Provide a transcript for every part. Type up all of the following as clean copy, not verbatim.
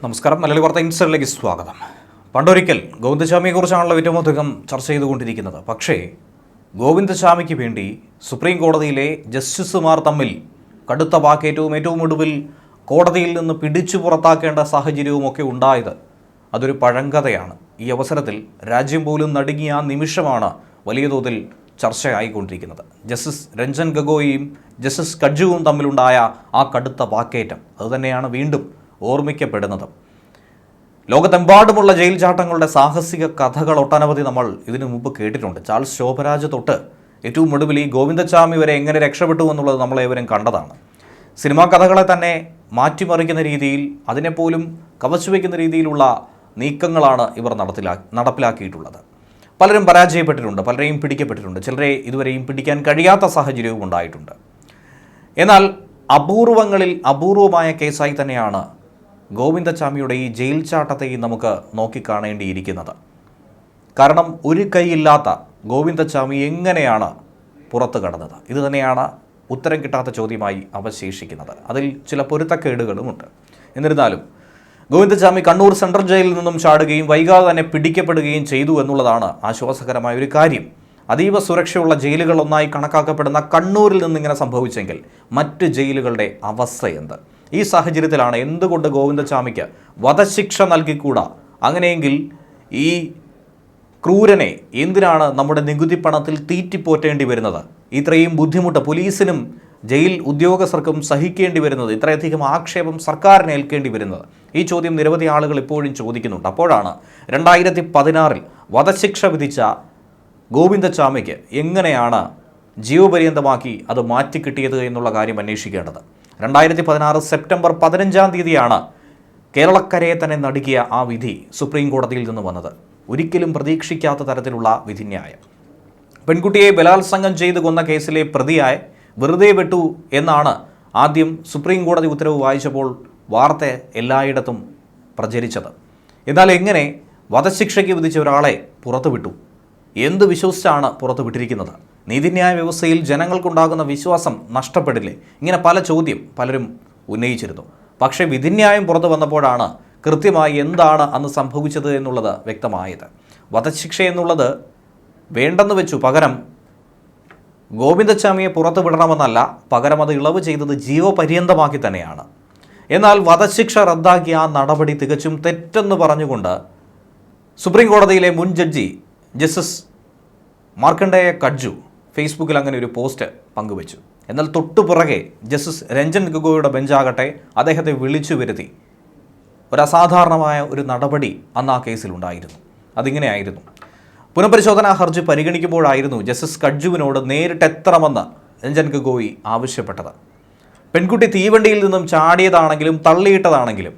നമസ്കാരം. മലയാളി വാർത്ത ഇൻസൈഡിലേക്ക് സ്വാഗതം. പണ്ടൊരിക്കൽ ഗോവിന്ദസ്വാമിയെക്കുറിച്ചാണല്ലോ ഏറ്റവും അധികം ചർച്ച ചെയ്തുകൊണ്ടിരിക്കുന്നത്. പക്ഷേ ഗോവിന്ദസ്വാമിക്ക് വേണ്ടി സുപ്രീം കോടതിയിലെ ജസ്റ്റിസുമാർ തമ്മിൽ കടുത്ത വാക്കേറ്റവും ഏറ്റവും ഒടുവിൽ കോടതിയിൽ നിന്ന് പിടിച്ചു പുറത്താക്കേണ്ട സാഹചര്യവുമൊക്കെ ഉണ്ടായത് അതൊരു പഴങ്കഥയാണ്. ഈ അവസരത്തിൽ രാജ്യം പോലും നടുങ്ങിയ ആ നിമിഷമാണ് വലിയ തോതിൽ ചർച്ചയായിക്കൊണ്ടിരിക്കുന്നത്. ജസ്റ്റിസ് രഞ്ജൻ ഗൊഗോയിയും ജസ്റ്റിസ് കഡ്ജുവും തമ്മിലുണ്ടായ ആ കടുത്ത വാക്കേറ്റം അതുതന്നെയാണ് വീണ്ടും ഓർമ്മിക്കപ്പെടുന്നത്. ലോകത്തെമ്പാടുമുള്ള ജയിൽ ചാട്ടങ്ങളുടെ സാഹസിക കഥകൾ ഒട്ടനവധി നമ്മൾ ഇതിനു മുമ്പ് കേട്ടിട്ടുണ്ട്. ചാൾസ് ശോഭരാജ് തൊട്ട് ഏറ്റവും ഒടുവിൽ ഈ ഗോവിന്ദസ്വാമി വരെ എങ്ങനെ രക്ഷപ്പെട്ടു എന്നുള്ളത് നമ്മളേവരും കണ്ടതാണ്. സിനിമാ കഥകളെ തന്നെ മാറ്റിമറിക്കുന്ന രീതിയിൽ, അതിനെപ്പോലും കവച്ചു വയ്ക്കുന്ന രീതിയിലുള്ള നീക്കങ്ങളാണ് ഇവർ നടപ്പിലാക്കിയിട്ടുള്ളത്. പലരും പരാജയപ്പെട്ടിട്ടുണ്ട്, പലരെയും പിടിക്കപ്പെട്ടിട്ടുണ്ട്, ചിലരെ ഇതുവരെയും പിടിക്കാൻ കഴിയാത്ത സാഹചര്യവും ഉണ്ടായിട്ടുണ്ട്. എന്നാൽ അപൂർവങ്ങളിൽ അപൂർവമായ കേസായി തന്നെയാണ് ഗോവിന്ദസ്വാമിയുടെ ഈ ജയിൽ ചാട്ടത്തെയും നമുക്ക് നോക്കിക്കാണേണ്ടിയിരിക്കുന്നത്. കാരണം ഒരു കൈയില്ലാത്ത ഗോവിന്ദസ്വാമി എങ്ങനെയാണ് പുറത്തു കടന്നത്? ഇത് തന്നെയാണ് ഉത്തരം കിട്ടാത്ത ചോദ്യമായി അവശേഷിക്കുന്നത്. അതിൽ ചില പൊരുത്തക്കേടുകളുമുണ്ട്. എന്നിരുന്നാലും ഗോവിന്ദസ്വാമി കണ്ണൂർ സെൻട്രൽ ജയിലിൽ നിന്നും ചാടുകയും വൈകാതെ തന്നെ പിടിക്കപ്പെടുകയും ചെയ്തു എന്നുള്ളതാണ് ആശ്വാസകരമായ ഒരു കാര്യം. അതീവ സുരക്ഷയുള്ള ജയിലുകളൊന്നായി കണക്കാക്കപ്പെടുന്ന കണ്ണൂരിൽ നിന്നിങ്ങനെ സംഭവിച്ചെങ്കിൽ മറ്റ് ജയിലുകളുടെ അവസ്ഥ എന്ത്? ഈ സാഹചര്യത്തിലാണ് എന്തുകൊണ്ട് ഗോവിന്ദസ്വാമിക്ക് വധശിക്ഷ നൽകിക്കൂടാ? അങ്ങനെയെങ്കിൽ ഈ ക്രൂരനെ എന്തിനാണ് നമ്മുടെ നികുതി പണത്തിൽ തീറ്റിപ്പോറ്റേണ്ടി വരുന്നത്? ഇത്രയും ബുദ്ധിമുട്ട് പോലീസിനും ജയിൽ ഉദ്യോഗസ്ഥർക്കും സഹിക്കേണ്ടി വരുന്നത്, ഇത്രയധികം ആക്ഷേപം സർക്കാരിന് ഏൽക്കേണ്ടി വരുന്നത്? ഈ ചോദ്യം നിരവധി ആളുകൾ ഇപ്പോഴും ചോദിക്കുന്നുണ്ട്. അപ്പോഴാണ് 2016 വധശിക്ഷ വിധിച്ച ഗോവിന്ദസ്വാമിക്ക് എങ്ങനെയാണ് ജീവപര്യന്തമാക്കി അത് മാറ്റിക്കിട്ടിയത് എന്നുള്ള കാര്യം അന്വേഷിക്കേണ്ടത്. 2016 സെപ്റ്റംബർ 15 കേരളക്കരയെ തന്നെ നടുക്കിയ ആ വിധി സുപ്രീം കോടതിയിൽ നിന്ന് വന്നത്. ഒരിക്കലും പ്രതീക്ഷിക്കാത്ത തരത്തിലുള്ള വിധിന്യായം. പെൺകുട്ടിയെ ബലാത്സംഗം ചെയ്ത് കൊന്ന കേസിലെ പ്രതിയായി വെറുതെ വിട്ടു എന്നാണ് ആദ്യം സുപ്രീം കോടതി ഉത്തരവ് വായിച്ചപ്പോൾ വാർത്ത എല്ലായിടത്തും പ്രചരിച്ചത്. എന്നാൽ എങ്ങനെ വധശിക്ഷയ്ക്ക് വിധിച്ച ഒരാളെ പുറത്തുവിട്ടു? എന്ത് വിശ്വസിച്ചാണ് പുറത്തു വിട്ടിരിക്കുന്നത്? നീതിന്യായ വ്യവസ്ഥയിൽ ജനങ്ങൾക്കുണ്ടാകുന്ന വിശ്വാസം നഷ്ടപ്പെടില്ലേ? ഇങ്ങനെ പല ചോദ്യം പലരും ഉന്നയിച്ചിരുന്നു. പക്ഷേ വിധിന്യായം പുറത്തു വന്നപ്പോഴാണ് കൃത്യമായി എന്താണ് അന്ന് സംഭവിച്ചത് എന്നുള്ളത് വ്യക്തമായത്. വധശിക്ഷ എന്നുള്ളത് വേണ്ടെന്ന് വെച്ചു. പകരം ഗോവിന്ദസ്വാമിയെ പുറത്തു വിടണമെന്നല്ല, പകരം അത് ഇളവ് ചെയ്തത് ജീവപര്യന്തമാക്കി തന്നെയാണ്. എന്നാൽ വധശിക്ഷ റദ്ദാക്കിയ ആ നടപടി തികച്ചും തെറ്റെന്ന് പറഞ്ഞുകൊണ്ട് സുപ്രീം കോടതിയിലെ മുൻ ജഡ്ജി ജസ്റ്റിസ് മാർക്കണ്ഡേയ കഡ്ജു ഫേസ്ബുക്കിൽ അങ്ങനെ ഒരു പോസ്റ്റ് പങ്കുവച്ചു. എന്നാൽ തൊട്ടുപുറകെ ജസ്റ്റിസ് രഞ്ജൻ ഗൊഗോയുടെ ബെഞ്ചാകട്ടെ അദ്ദേഹത്തെ വിളിച്ചു വരുത്തി ഒരു അസാധാരണമായ ഒരു നടപടി അന്ന് ആ കേസിലുണ്ടായിരുന്നു. അതിങ്ങനെയായിരുന്നു. പുനഃപരിശോധനാ ഹർജി പരിഗണിക്കുമ്പോഴായിരുന്നു ജസ്റ്റിസ് കഡ്ജുവിനോട് നേരിട്ടെത്തണമെന്ന് രഞ്ജൻ ഗൊഗോയി ആവശ്യപ്പെട്ടത്. പെൺകുട്ടി തീവണ്ടിയിൽ നിന്നും ചാടിയതാണെങ്കിലും തള്ളിയിട്ടതാണെങ്കിലും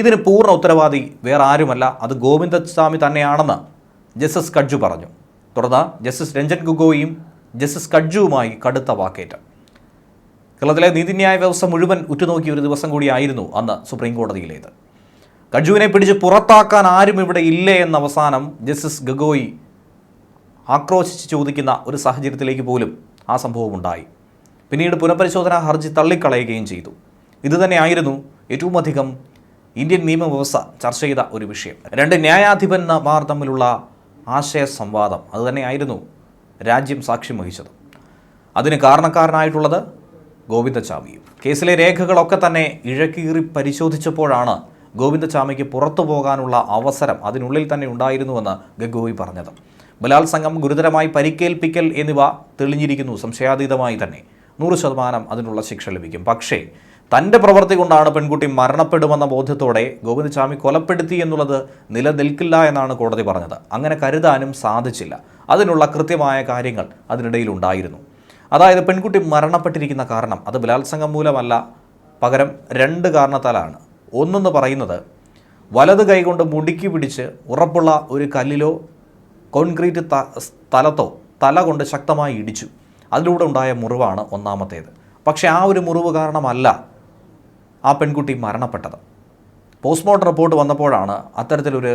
ഇതിന് പൂർണ്ണ ഉത്തരവാദി വേറെ ആരുമല്ല, അത് ഗോവിന്ദസ്വാമി തന്നെയാണെന്ന് ജസ്റ്റിസ് കഡ്ജു പറഞ്ഞു. തുടർന്ന് ജസ്റ്റിസ് രഞ്ജൻ ഗൊഗോയിയും ജസ്റ്റിസ് കഡ്ജുവുമായി കടുത്ത വാക്കേറ്റം. കേരളത്തിലെ നീതിന്യായ വ്യവസ്ഥ മുഴുവൻ ഉറ്റുനോക്കിയ ഒരു ദിവസം കൂടിയായിരുന്നു അന്ന് സുപ്രീം കോടതിയിലേത്. കഡ്ജുവിനെ പിടിച്ച് പുറത്താക്കാൻ ആരും ഇവിടെ ഇല്ലേ എന്ന അവസാനം ജസ്റ്റിസ് ഗൊഗോയി ആക്രോശിച്ച് ചോദിക്കുന്ന ഒരു സാഹചര്യത്തിലേക്ക് പോലും ആ സംഭവം ഉണ്ടായി. പിന്നീട് പുനഃപരിശോധനാ ഹർജി തള്ളിക്കളയുകയും ചെയ്തു. ഇതുതന്നെയായിരുന്നു ഏറ്റവും അധികം ഇന്ത്യൻ നിയമവ്യവസ്ഥ ചർച്ച ചെയ്ത ഒരു വിഷയം. രണ്ട് ന്യായാധിപന്മാർ തമ്മിലുള്ള ആശയ സംവാദം അതുതന്നെയായിരുന്നു രാജ്യം സാക്ഷ്യം വഹിച്ചത്. അതിന് കാരണക്കാരനായിട്ടുള്ളത് ഗോവിന്ദസ്വാമിയും. കേസിലെ രേഖകളൊക്കെ തന്നെ ഇഴക്കീറി പരിശോധിച്ചപ്പോഴാണ് ഗോവിന്ദസ്വാമിക്ക് പുറത്തു പോകാനുള്ള അവസരം അതിനുള്ളിൽ തന്നെ ഉണ്ടായിരുന്നുവെന്ന് ഗൊഗോയി പറഞ്ഞത്. ബലാത്സംഗം, ഗുരുതരമായി പരിക്കേൽപ്പിക്കൽ എന്നിവ തെളിഞ്ഞിരിക്കുന്നു. സംശയാതീതമായി തന്നെ 100% അതിനുള്ള ശിക്ഷ ലഭിക്കും. പക്ഷേ തൻ്റെ പ്രവൃത്തി കൊണ്ടാണ് പെൺകുട്ടി മരണപ്പെടുമെന്ന ബോധ്യത്തോടെ ഗോവിന്ദസ്വാമി കൊലപ്പെടുത്തി എന്നുള്ളത് നിലനിൽക്കില്ല എന്നാണ് കോടതി പറഞ്ഞത്. അങ്ങനെ കരുതാനും സാധിച്ചില്ല. അതിനുള്ള കൃത്യമായ കാര്യങ്ങൾ അതിനിടയിൽ ഉണ്ടായിരുന്നു. അതായത് പെൺകുട്ടി മരണപ്പെട്ടിരിക്കുന്ന കാരണം അത് ബലാത്സംഗം മൂലമല്ല, പകരം 2 കാരണത്താലാണ്. ഒന്നെന്ന് പറയുന്നത് വലത് കൈകൊണ്ട് മുടുക്കി പിടിച്ച് ഉറപ്പുള്ള ഒരു കല്ലിലോ കോൺക്രീറ്റ് സ്ഥലത്തോ തല കൊണ്ട് ശക്തമായി ഇടിച്ചു. അതിലൂടെ ഉണ്ടായ മുറിവാണ് ഒന്നാമത്തേത്. പക്ഷേ ആ ഒരു മുറിവ് കാരണമല്ല ആ പെൺകുട്ടി മരണപ്പെട്ടത്. പോസ്റ്റ്മോർട്ടം റിപ്പോർട്ട് വന്നപ്പോഴാണ് അത്തരത്തിലൊരു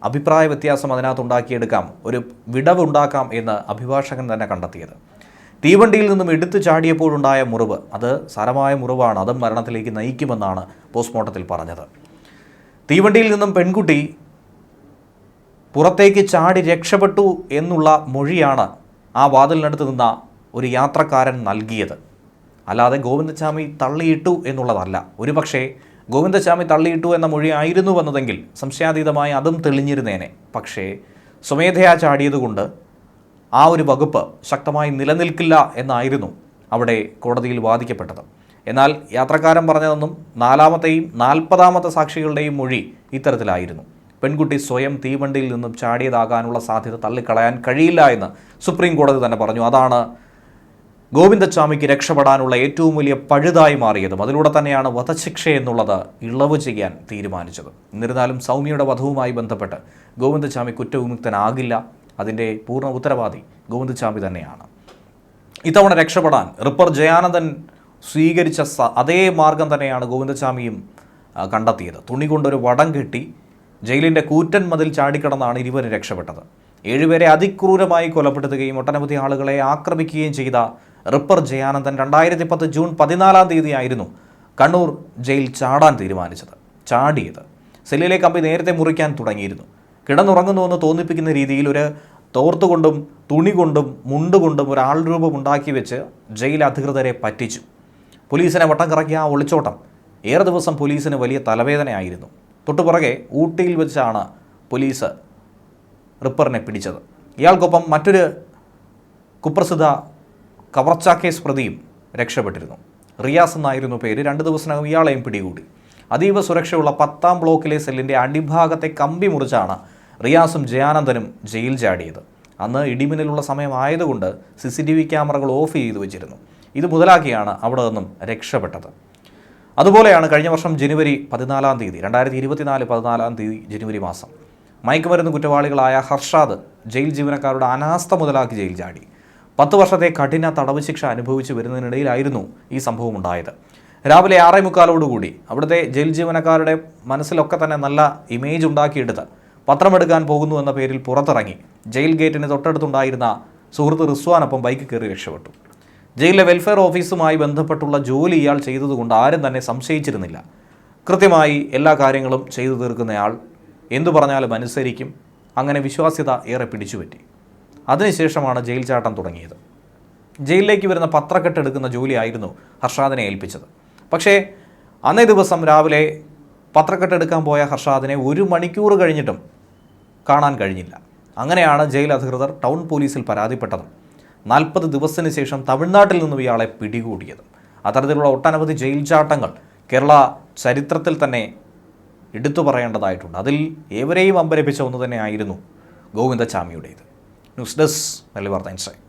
അഭിപ്രായ വ്യത്യാസം അതിനകത്തുണ്ടാക്കിയെടുക്കാം, ഒരു വിടവുണ്ടാക്കാം എന്ന് അഭിഭാഷകൻ തന്നെ കണ്ടെത്തിയത്. തീവണ്ടിയിൽ നിന്നും എടുത്തു ചാടിയപ്പോഴുണ്ടായ മുറിവ് അത് സാരമായ മുറിവാണ്, അതും മരണത്തിലേക്ക് നയിക്കുമെന്നാണ് പോസ്റ്റ്മോർട്ടത്തിൽ പറഞ്ഞത്. തീവണ്ടിയിൽ നിന്നും പെൺകുട്ടി പുറത്തേക്ക് ചാടി രക്ഷപ്പെട്ടു എന്നുള്ള മൊഴിയാണ് ആ വാതിലിനടുത്ത് നിന്ന ഒരു യാത്രക്കാരൻ നൽകിയത്. അല്ലാതെ ഗോവിന്ദച്ചാമി തള്ളിയിട്ടു എന്നുള്ളതല്ല. ഒരുപക്ഷേ ഗോവിന്ദച്ചാമി തള്ളിയിട്ടു എന്ന മൊഴി ആയിരുന്നു വന്നതെങ്കിൽ സംശയാതീതമായി അതും തെളിഞ്ഞിരുന്നേനെ. പക്ഷേ സ്വമേധയാ ചാടിയതുകൊണ്ട് ആ ഒരു വകുപ്പ് ശക്തമായി നിലനിൽക്കില്ല എന്നായിരുന്നു അവിടെ കോടതിയിൽ വാദിക്കപ്പെട്ടത്. എന്നാൽ യാത്രക്കാരൻ പറഞ്ഞതെന്നും 4ാമത്തെയും 40ാമത്തെ സാക്ഷികളുടെയും മൊഴി ഇത്തരത്തിലായിരുന്നു. പെൺകുട്ടി സ്വയം തീവണ്ടിയിൽ നിന്നും ചാടിയതാകാനുള്ള സാധ്യത തള്ളിക്കളയാൻ കഴിയില്ല എന്ന് സുപ്രീം കോടതി തന്നെ പറഞ്ഞു. അതാണ് ഗോവിന്ദച്ചാമിക്ക് രക്ഷപ്പെടാനുള്ള ഏറ്റവും വലിയ പഴുതായി മാറിയതും. അതിലൂടെ തന്നെയാണ് വധശിക്ഷ എന്നുള്ളത് ഇളവ് ചെയ്യാൻ തീരുമാനിച്ചത്. എന്നിരുന്നാലും സൗമ്യയുടെ വധവുമായി ബന്ധപ്പെട്ട് ഗോവിന്ദച്ചാമി കുറ്റവിമുക്തനാകില്ല. അതിൻ്റെ പൂർണ്ണ ഉത്തരവാദി ഗോവിന്ദച്ചാമി തന്നെയാണ്. ഇത്തവണ രക്ഷപ്പെടാൻ റിപ്പർ ജയാനന്ദൻ സ്വീകരിച്ച അതേ മാർഗം തന്നെയാണ് ഗോവിന്ദച്ചാമിയും കണ്ടെത്തിയത്. തുണി കൊണ്ടൊരു വടം കെട്ടി ജയിലിൻ്റെ കൂറ്റൻ മതിൽ ചാടിക്കടന്നാണ് ഇരുവരും രക്ഷപ്പെട്ടത്. 7 പേരെ അതിക്രൂരമായി കൊലപ്പെടുത്തുകയും ഒട്ടനവധി ആളുകളെ ആക്രമിക്കുകയും ചെയ്ത റിപ്പർ ജയാനന്ദൻ 2010 ജൂൺ 14-ാം തീയതിയായിരുന്നു കണ്ണൂർ ജയിൽ ചാടാൻ തീരുമാനിച്ചത്. ചാടിയത് സെല്ലിലെ കമ്പി നേരത്തെ മുറിക്കാൻ തുടങ്ങിയിരുന്നു. കിടന്നുറങ്ങുന്നുവെന്ന് തോന്നിപ്പിക്കുന്ന രീതിയിൽ ഒരു തോർത്തുകൊണ്ടും തുണി കൊണ്ടും മുണ്ടുകൊണ്ടും ഒരു ആൾരൂപം ഉണ്ടാക്കി വെച്ച് ജയിൽ അധികൃതരെ പറ്റിച്ചു. പോലീസിനെ വട്ടം കറക്കിയ ആ ഒളിച്ചോട്ടം ഏറെ ദിവസം പോലീസിന് വലിയ തലവേദനയായിരുന്നു. തൊട്ടുപുറകെ ഊട്ടിയിൽ വെച്ചാണ് പോലീസ് റിപ്പറിനെ പിടിച്ചത്. ഇയാൾക്കൊപ്പം മറ്റൊരു കുപ്രസിദ്ധ കവർച്ചാ കേസ് പ്രതിയും രക്ഷപ്പെട്ടിരുന്നു. റിയാസ് എന്നായിരുന്നു പേര്. 2 ദിവസത്തിനകം ഇയാളെയും പിടികൂടി. അതീവ സുരക്ഷയുള്ള 10ാം ബ്ലോക്കിലെ സെല്ലിൻ്റെ അടിഭാഗത്തെ കമ്പി മുറിച്ചാണ് റിയാസും ജയാനന്ദനും ജയിൽ ചാടിയത്. അന്ന് ഇടിമിന്നലുള്ള സമയമായതുകൊണ്ട് CCTV ക്യാമറകൾ ഓഫ് ചെയ്തു വെച്ചിരുന്നു. ഇത് മുതലാക്കിയാണ് അവിടെ നിന്നും രക്ഷപ്പെട്ടത്. അതുപോലെയാണ് കഴിഞ്ഞ വർഷം ജനുവരി 14-ാം തീയതി 2024 14-ാം തീയതി ജനുവരി മാസം മയക്കുമരുന്ന് കുറ്റവാളികളായ ഹർഷാദ് ജയിൽ ജീവനക്കാരുടെ അനാസ്ഥ മുതലാക്കി ജയിൽ ചാടി. 10 വർഷത്തെ കഠിന തടവ് ശിക്ഷ അനുഭവിച്ചു വരുന്നതിനിടയിലായിരുന്നു ഈ സംഭവം ഉണ്ടായത്. രാവിലെ 6:45 അവിടുത്തെ ജയിൽ ജീവനക്കാരുടെ മനസ്സിലൊക്കെ തന്നെ നല്ല ഇമേജ് ഉണ്ടാക്കിയെടുത്ത് പത്രമെടുക്കാൻ പോകുന്നു എന്ന പേരിൽ പുറത്തിറങ്ങി ജയിൽ ഗേറ്റിന് തൊട്ടടുത്തുണ്ടായിരുന്ന സുഹൃത്ത് റിസ്വാനൊപ്പം ബൈക്ക് കയറി രക്ഷപ്പെട്ടു. ജയിലിലെ വെൽഫെയർ ഓഫീസുമായി ബന്ധപ്പെട്ടുള്ള ജോലി ഇയാൾ ചെയ്തതുകൊണ്ട് ആരും തന്നെ സംശയിച്ചിരുന്നില്ല. കൃത്യമായി എല്ലാ കാര്യങ്ങളും ചെയ്തു തീർക്കുന്നയാൾ എന്തു പറഞ്ഞാലും അനുസരിക്കും. അങ്ങനെ വിശ്വാസ്യത ഏറെ പിടിച്ചുപറ്റി. അതിനുശേഷമാണ് ജയിൽ ചാട്ടം തുടങ്ങിയത്. ജയിലിലേക്ക് വരുന്ന പത്രക്കെട്ടെടുക്കുന്ന ജോലിയായിരുന്നു ഹർഷാദിനെ ഏൽപ്പിച്ചത്. പക്ഷേ അന്നേ ദിവസം രാവിലെ പത്രക്കെട്ടെടുക്കാൻ പോയ ഹർഷാദിനെ 1 മണിക്കൂർ കഴിഞ്ഞിട്ടും കാണാൻ കഴിഞ്ഞില്ല. അങ്ങനെയാണ് ജയിൽ അധികൃതർ ടൗൺ പോലീസിൽ പരാതിപ്പെട്ടത്. 40 ദിവസത്തിന് ശേഷം തമിഴ്നാട്ടിൽ നിന്നും ഇയാളെ പിടികൂടിയത്. അത്തരത്തിലുള്ള ഒട്ടനവധി ജയിൽ ചാട്ടങ്ങൾ കേരള ചരിത്രത്തിൽ തന്നെ എടുത്തു പറയേണ്ടതായിട്ടുണ്ട്. അതിൽ ഏവരെയും അമ്പരപ്പിച്ച ഒന്ന് തന്നെയായിരുന്നു ഗോവിന്ദച്ചാമിയുടേത്. ന്യൂസ് ഡെസ്ക് മലയാളി വാർത്ത ഇൻസൈറ്റ്.